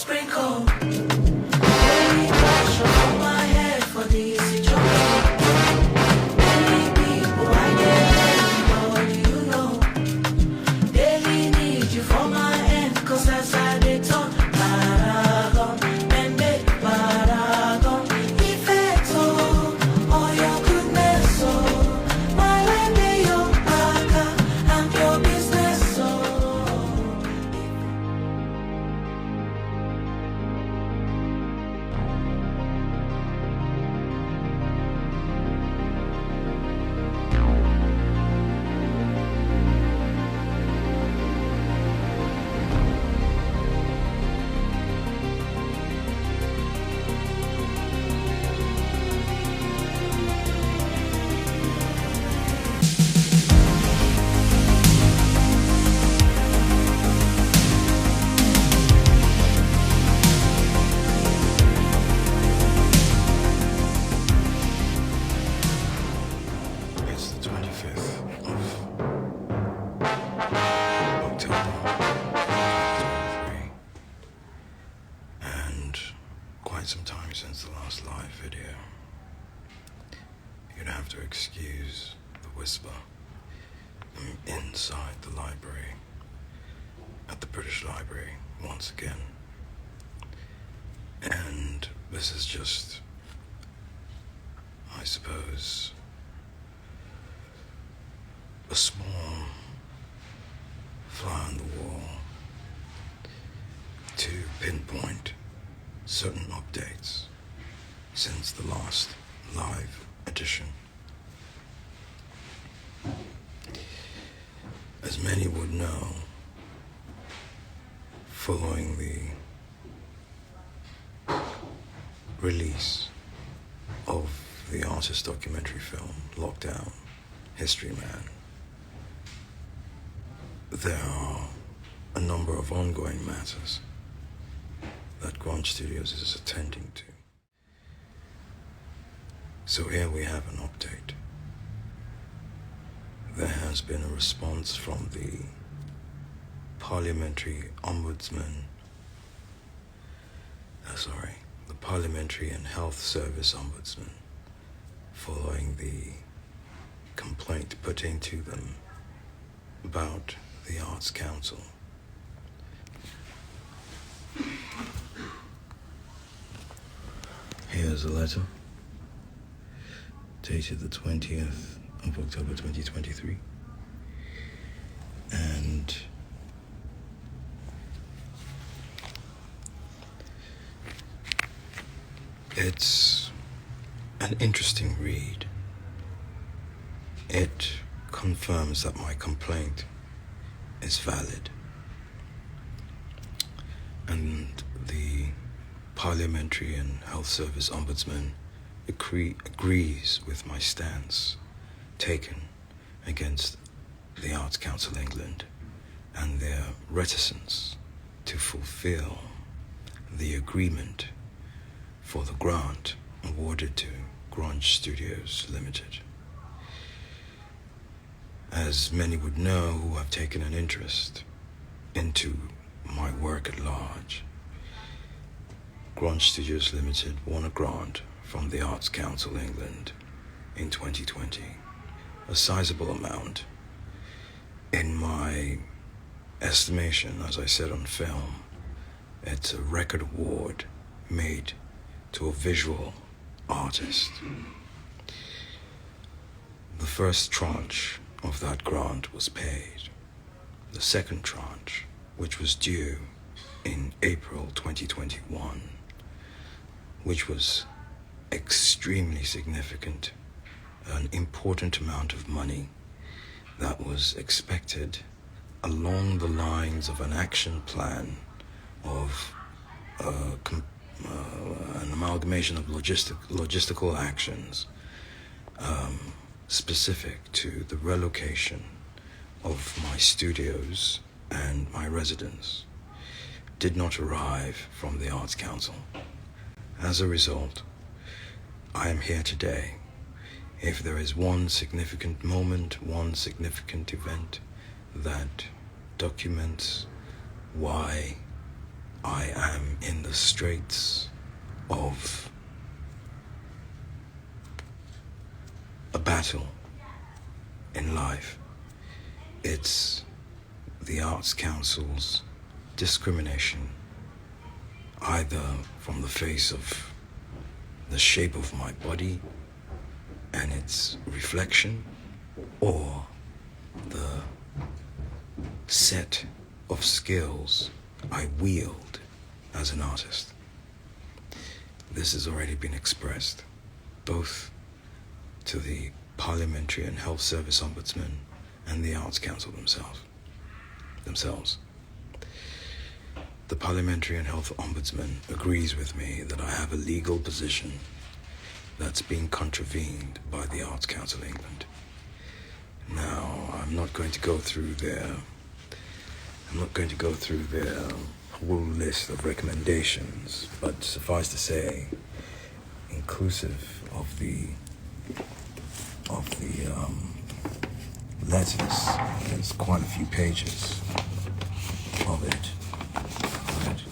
Sprinkle. Holy wash over my head for this situation. Many people I get, you know. Daily need you for my end, cause as I did talk, paragon, mende, paragon, effecto, all your goodness, oh, my life be your baka, and your business, oh. It's the 25th of October 2023, and quite some time since the last live video. You'd have to excuse the whisper. I'm inside the library, at the British Library, once again. And this is just, I suppose, a small fly on the wall to pinpoint certain updates since the last live edition. As many would know, following the release of the artist documentary film Lockdown, History Man, there are a number of ongoing matters that Grunge Studios is attending to. So here we have an update. There has been a response from the Parliamentary Ombudsman, the Parliamentary and Health Service Ombudsman, following the complaint put into them about the Arts Council. Here's a letter dated the 20th of October 2023, and it's an interesting read. It confirms that my complaint is valid, and the Parliamentary and Health Service Ombudsman agrees with my stance taken against the Arts Council England and their reticence to fulfill the agreement for the grant awarded to Grunge Studios Limited. As many would know who have taken an interest into my work at large, Grunge Studios Limited won a grant from the Arts Council England in 2020, a sizable amount. In my estimation, as I said on film, it's a record award made to a visual artist. The first tranche of that grant was paid. The second tranche, which was due in April 2021, which was extremely significant, an important amount of money that was expected along the lines of an action plan of an amalgamation of logistical actions specific to the relocation of my studios and my residence, did not arrive from the Arts Council. As a result, I am here today. If there is one significant moment, one significant event that documents why I am in the straits of a battle in life. It's the Arts Council's discrimination, either from the face of the shape of my body and its reflection, or the set of skills I wield as an artist. This has already been expressed both to the Parliamentary and Health Service Ombudsman and the Arts Council themselves. The Parliamentary and Health Ombudsman agrees with me that I have a legal position that's being contravened by the Arts Council England. Now, I'm not going to go through their whole list of recommendations, but suffice to say, inclusive of the letters, there's quite a few pages of it. Right.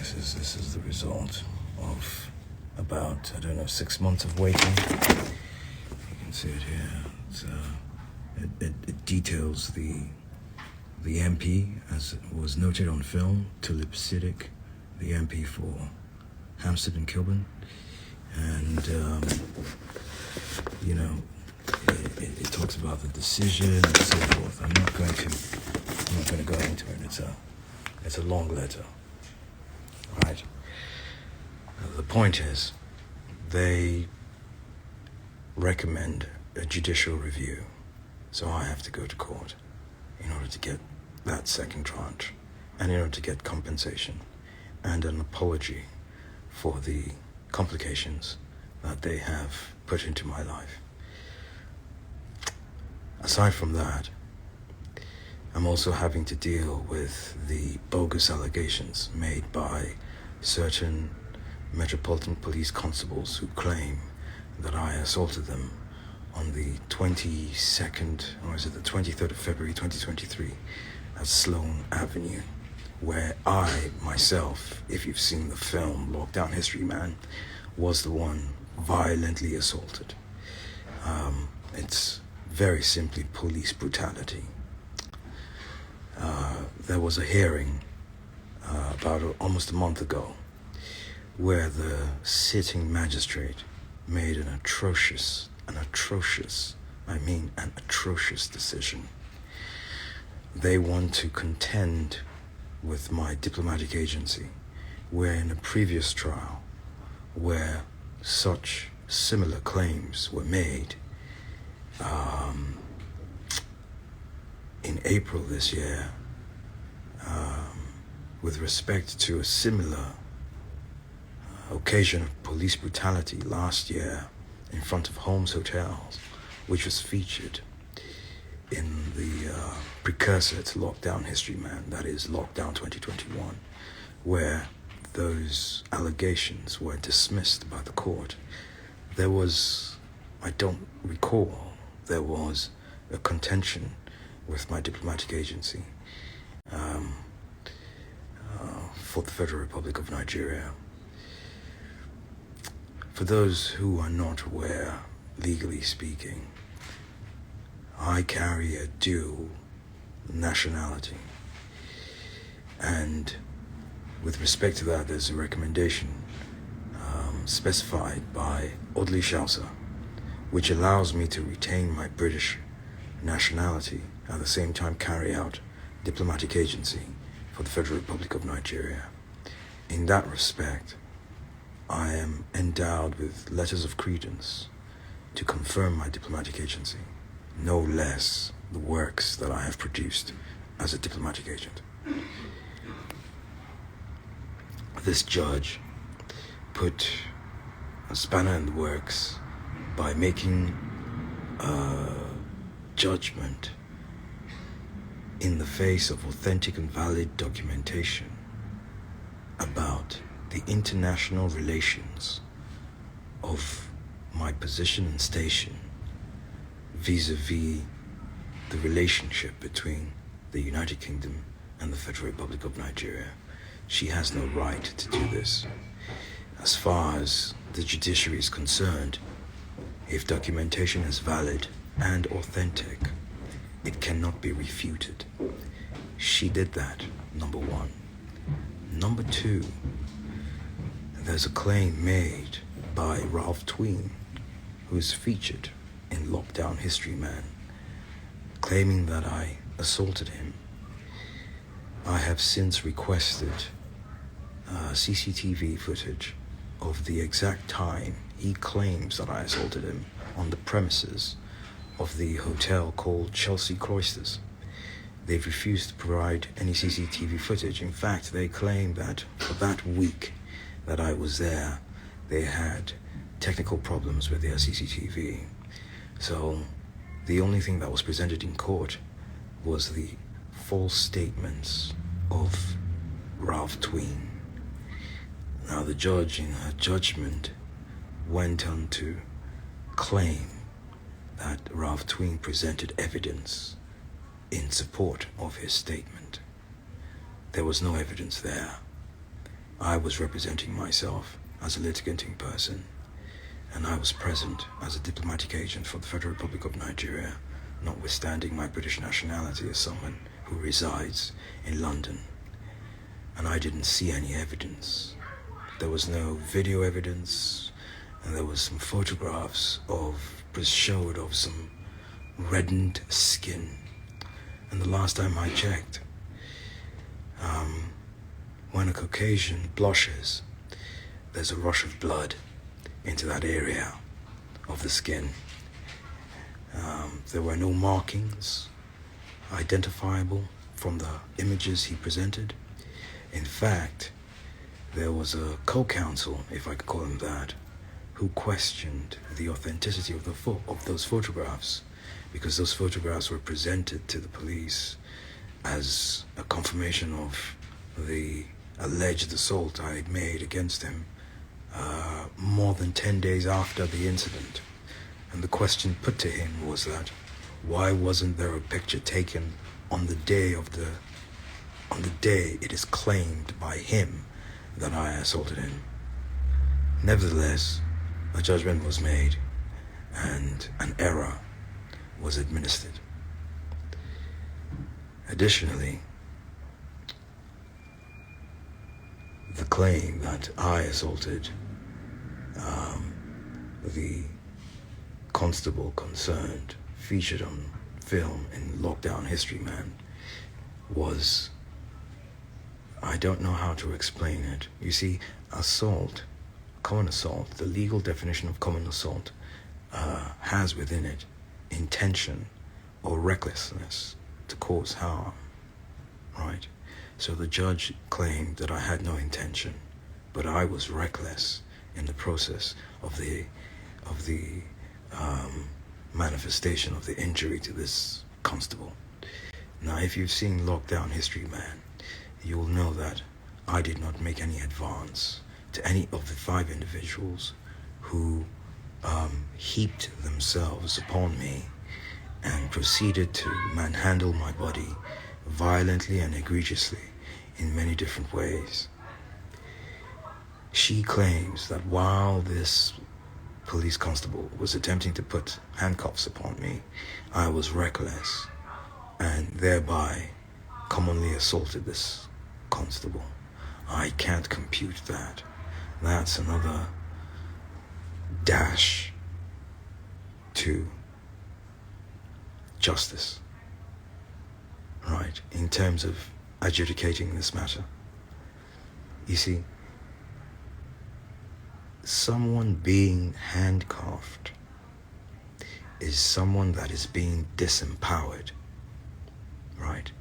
This is the result of about, 6 months of waiting. You can see it here. It details the MP, as was noted on film, Tulip Siddiq, the MP for Hampstead and Kilburn, and it talks about the decision and so forth. I'm not going to go into it. It's a long letter, right? The point is, they recommend a judicial review, so I have to go to court in order to get that second tranche, and in order to get compensation and an apology for the complications that they have put into my life. Aside from that, I'm also having to deal with the bogus allegations made by certain Metropolitan Police constables who claim that I assaulted them on the 22nd, or is it the 23rd of February 2023 at Sloane Avenue, where I myself, if you've seen the film Lockdown History Man, was the one violently assaulted. It's very simply police brutality. There was a hearing about almost a month ago where the sitting magistrate made an atrocious decision. They want to contend with my diplomatic agency, where in a previous trial where such similar claims were made in April this year, with respect to a similar occasion of police brutality last year in front of Holmes Hotels, which was featured in the precursor to Lockdown History Man, that is Lockdown 2021, where those allegations were dismissed by the court. There was, I don't recall, there was a contention with my diplomatic agency for the Federal Republic of Nigeria. For those who are not aware, legally speaking, I carry a dual nationality. And with respect to that, there's a recommendation specified by Audley Shalsa, which allows me to retain my British nationality, at the same time carry out diplomatic agency for the Federal Republic of Nigeria. In that respect, I am endowed with letters of credence to confirm my diplomatic agency, no less the works that I have produced as a diplomatic agent. This judge put a spanner in the works by making a judgment in the face of authentic and valid documentation about the international relations of my position and station vis-a-vis the relationship between the United Kingdom and the Federal Republic of Nigeria, she has no right to do this. As far as the judiciary is concerned, if documentation is valid and authentic, it cannot be refuted. She did that, number one. Number two, there's a claim made by Ralph Tween, who is featured in Lockdown History Man, claiming that I assaulted him. I have since requested CCTV footage of the exact time he claims that I assaulted him on the premises of the hotel called Chelsea Cloisters. They've refused to provide any CCTV footage. In fact, they claim that for that week that I was there, they had technical problems with their CCTV. So the only thing that was presented in court was the false statements of Ralph Tween. Now the judge, in her judgment, went on to claim that Ralph Tween presented evidence in support of his statement. There was no evidence there. I was representing myself as a litigating person, and I was present as a diplomatic agent for the Federal Republic of Nigeria, notwithstanding my British nationality as someone who resides in London. And I didn't see any evidence. There was no video evidence, and there was some photographs showed of some reddened skin. And the last time I checked, when a Caucasian blushes, there's a rush of blood into that area of the skin. There were no markings identifiable from the images he presented. In fact, there was a co-counsel, if I could call him that, who questioned the authenticity of those photographs, because those photographs were presented to the police as a confirmation of the alleged assault I had made against him more than 10 days after the incident. And the question put to him was that, why wasn't there a picture taken on the day it is claimed by him that I assaulted him? Nevertheless, a judgment was made and an error was administered. Additionally, the claim that I assaulted the constable concerned, featured on film in Lockdown History Man, was, I don't know how to explain it. You see, assault, common assault, the legal definition of common assault has within it intention or recklessness to cause harm, right? So the judge claimed that I had no intention, but I was reckless in the process of the manifestation of the injury to this constable. Now, if you've seen Lockdown History Man, you will know that I did not make any advance to any of the 5 individuals who heaped themselves upon me and proceeded to manhandle my body violently and egregiously in many different ways. She claims that while this police constable was attempting to put handcuffs upon me, I was reckless and thereby commonly assaulted this constable. I can't compute that. That's another dash to justice, right, in terms of adjudicating this matter. You see, someone being handcuffed is someone that is being disempowered, right?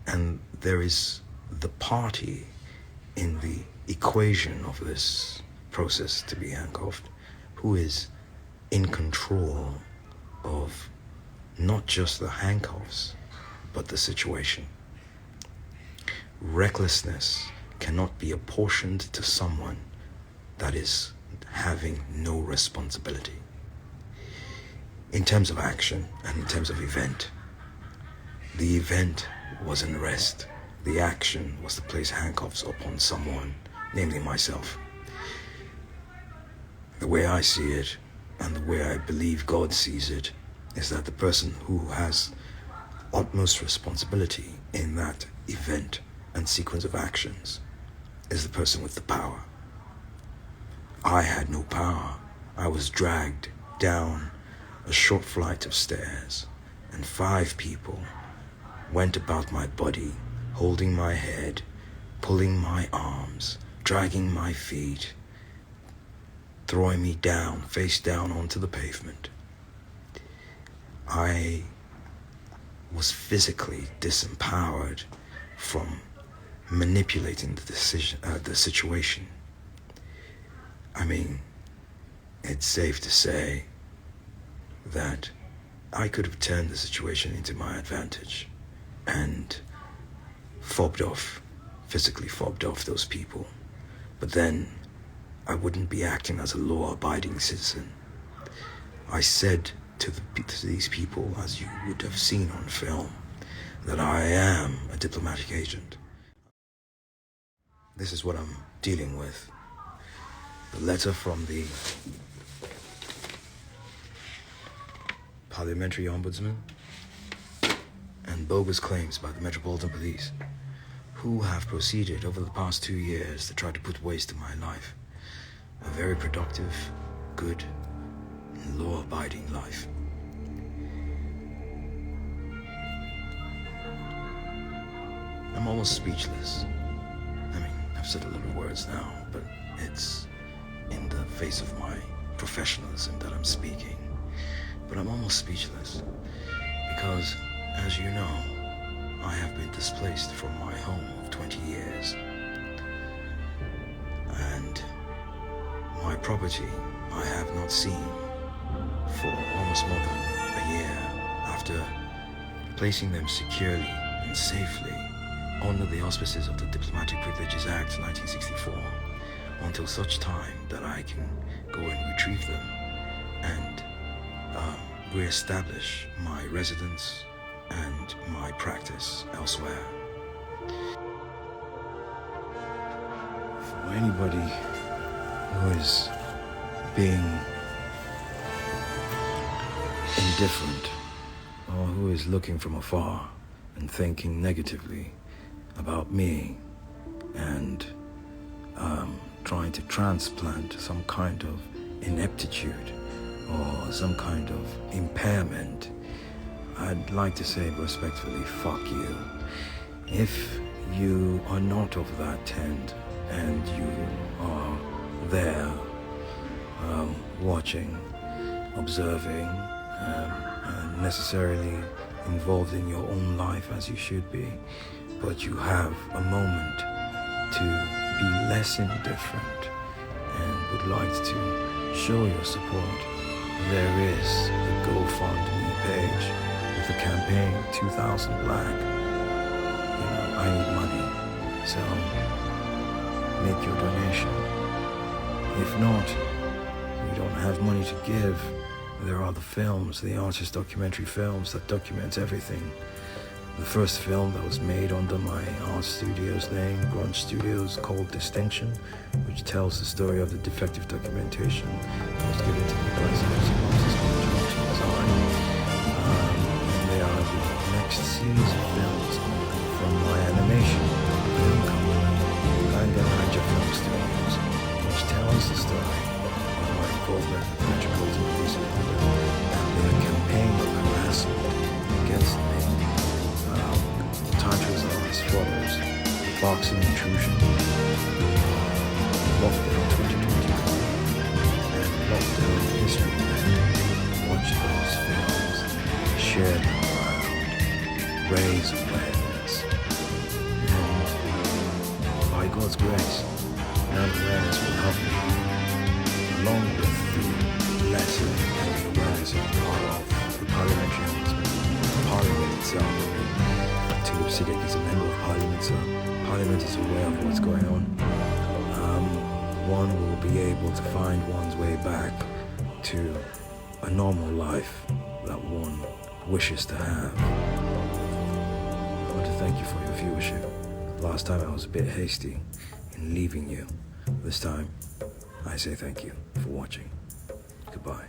And there is the party in the equation of this process to be handcuffed who is in control of not just the handcuffs, but the situation. Recklessness cannot be apportioned to someone that is having no responsibility. In terms of action and in terms of event, the event was an arrest. the action was to place handcuffs upon someone, namely myself. The way I see it, and the way I believe God sees it, is that the person who has utmost responsibility in that event and sequence of actions is the person with the power. I had no power. I was dragged down a short flight of stairs, and 5 people went about my body, holding my head, pulling my arms, dragging my feet, throwing me down, face down onto the pavement. I was physically disempowered from manipulating the situation. I mean, it's safe to say that I could have turned the situation into my advantage and physically fobbed off those people. But then I wouldn't be acting as a law-abiding citizen. I said to these people, as you would have seen on film, that I am a diplomatic agent. This is what I'm dealing with. The letter from the Parliamentary Ombudsman and bogus claims by the Metropolitan Police, who have proceeded over the past 2 years to try to put waste to my life. A very productive, good, and law-abiding life. I'm almost speechless. I mean, I've said a lot of words now, but it's in the face of my professionalism that I'm speaking. But I'm almost speechless because, as you know, I have been displaced from my home of 20 years. And my property I have not seen for almost more than a year after placing them securely and safely under the auspices of the Diplomatic Privileges Act 1964 until such time that I can go and retrieve them and re-establish my residence and my practice elsewhere. For anybody who is being indifferent or who is looking from afar and thinking negatively about me and trying to transplant some kind of ineptitude or some kind of impairment, I'd like to say respectfully, fuck you. If you are not of that tent and you are there watching, observing, and necessarily involved in your own life as you should be, but you have a moment to be less indifferent and would like to show your support, there is the GoFundMe page with the campaign 2000 Black. You know, I need money, so make your donation. If not, you don't have money to give, there are the films, the artist documentary films that document everything. The first film that was made under my art studio's name, Grunge Studios, called Distinction, which tells the story of the defective documentation that was given to me by the design. And there are the next series of films from my animation film company, Ninja Film Studios, which tells the story of my involvement with the Metropolitan Police and their campaign of harassment against me. Titles are as follows: Boxing Intrusion, Lockdown 2021, and Lockdown History Event. Watch those films, share them around, raise awareness, and by God's grace, that awareness will help me, along with the letter and the awareness of the Parliamentary Ombudsman, Parliament itself. Siddiq is a member of Parliament, so Parliament is aware of what's going on. One will be able to find one's way back to a normal life that one wishes to have. I want to thank you for your viewership. Last time I was a bit hasty in leaving you. This time, I say thank you for watching. Goodbye.